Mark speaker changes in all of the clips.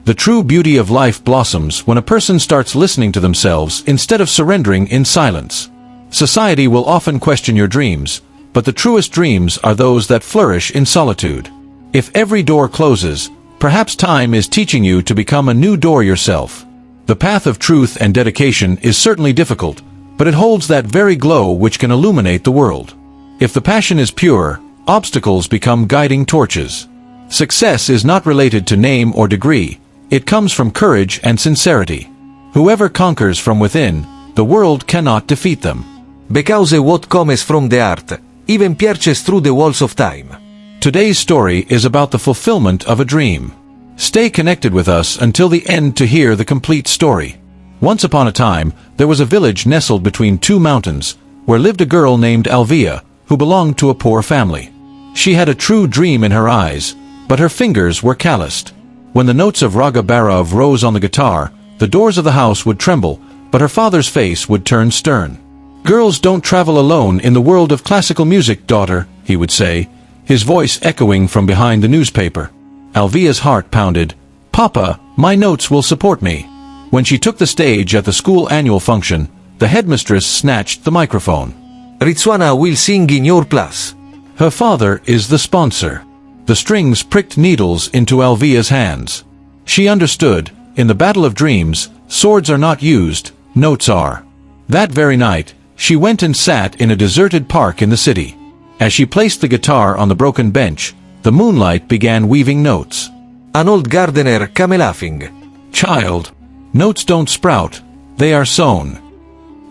Speaker 1: The true beauty of life blossoms when a person starts listening to themselves instead of surrendering in silence. Society will often question your dreams, but the truest dreams are those that flourish in solitude. If every door closes, perhaps time is teaching you to become a new door yourself. The path of truth and dedication is certainly difficult, but it holds that very glow which can illuminate the world. If the passion is pure, obstacles become guiding torches. Success is not related to name or degree, it comes from courage and sincerity. Whoever conquers from within, the world cannot defeat them.
Speaker 2: Because what comes from the heart, even pierces through the walls of time.
Speaker 1: Today's story is about the fulfillment of a dream. Stay connected with us until the end to hear the complete story. Once upon a time, there was a village nestled between two mountains, where lived a girl named Alvia, who belonged to a poor family. She had a true dream in her eyes, but her fingers were calloused. When the notes of Raga Bhairav rose on the guitar, the doors of the house would tremble, but her father's face would turn stern. "Girls don't travel alone in the world of classical music, daughter," he would say, his voice echoing from behind the newspaper. Alvia's heart pounded. "Papa, my notes will support me." When she took the stage at the school annual function, the headmistress snatched the microphone.
Speaker 2: "Rizwana will sing in your class."
Speaker 1: Her father is the sponsor. The strings pricked needles into Alvia's hands. She understood, in the battle of dreams, swords are not used, notes are. That very night, she went and sat in a deserted park in the city. As she placed the guitar on the broken bench, the moonlight began weaving notes.
Speaker 2: An old gardener came laughing.
Speaker 1: "Child, notes don't sprout, they are sown."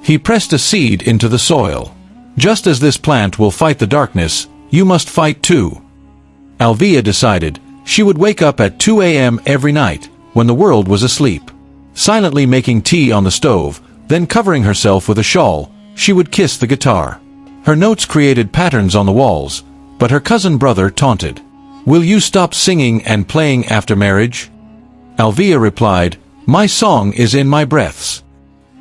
Speaker 1: He pressed a seed into the soil. "Just as this plant will fight the darkness, you must fight too." Alvia decided she would wake up at 2 a.m. every night, when the world was asleep. Silently making tea on the stove, then covering herself with a shawl, she would kiss the guitar. Her notes created patterns on the walls, but her cousin brother taunted. "Will you stop singing and playing after marriage?" Alvia replied, "My song is in my breaths."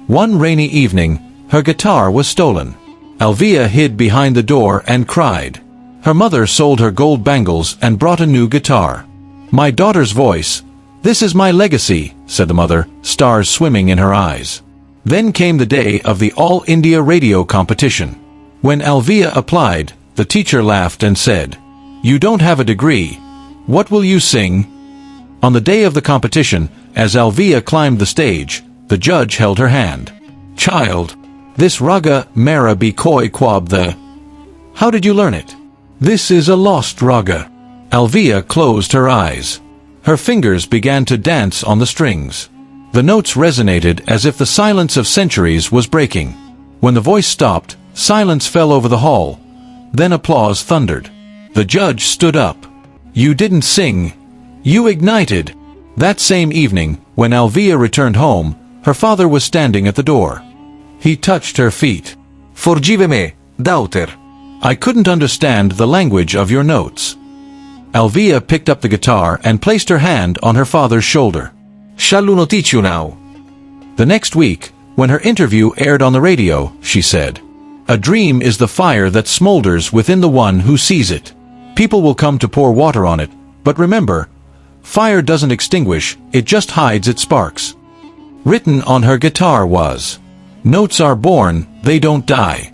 Speaker 1: One rainy evening, her guitar was stolen. Alvia hid behind the door and cried. Her mother sold her gold bangles and brought a new guitar. "My daughter's voice. This is my legacy," said the mother, stars swimming in her eyes. Then came the day of the All India radio competition. When Alvia applied, the teacher laughed and said, "You don't have a degree. What will you sing?" On the day of the competition, as Alvia climbed the stage, the judge held her hand. "Child, this raga mera be koi kwab the. How did you learn it?" "This is a lost raga." Alvia closed her eyes. Her fingers began to dance on the strings. The notes resonated as if the silence of centuries was breaking. When the voice stopped, silence fell over the hall. Then applause thundered. The judge stood up. "You didn't sing. You ignited." That same evening, when Alvia returned home, her father was standing at the door. He touched her feet.
Speaker 2: "Forgive me, daughter.
Speaker 1: I couldn't understand the language of your notes." Alvia picked up the guitar and placed her hand on her father's shoulder.
Speaker 2: Shall I teach you now?"
Speaker 1: The next week, when her interview aired on the radio, she said, "A dream is the fire that smolders within the one who sees it. People will come to pour water on it, but remember, fire doesn't extinguish, it just hides its sparks." Written on her guitar was, "Notes are born, they don't die."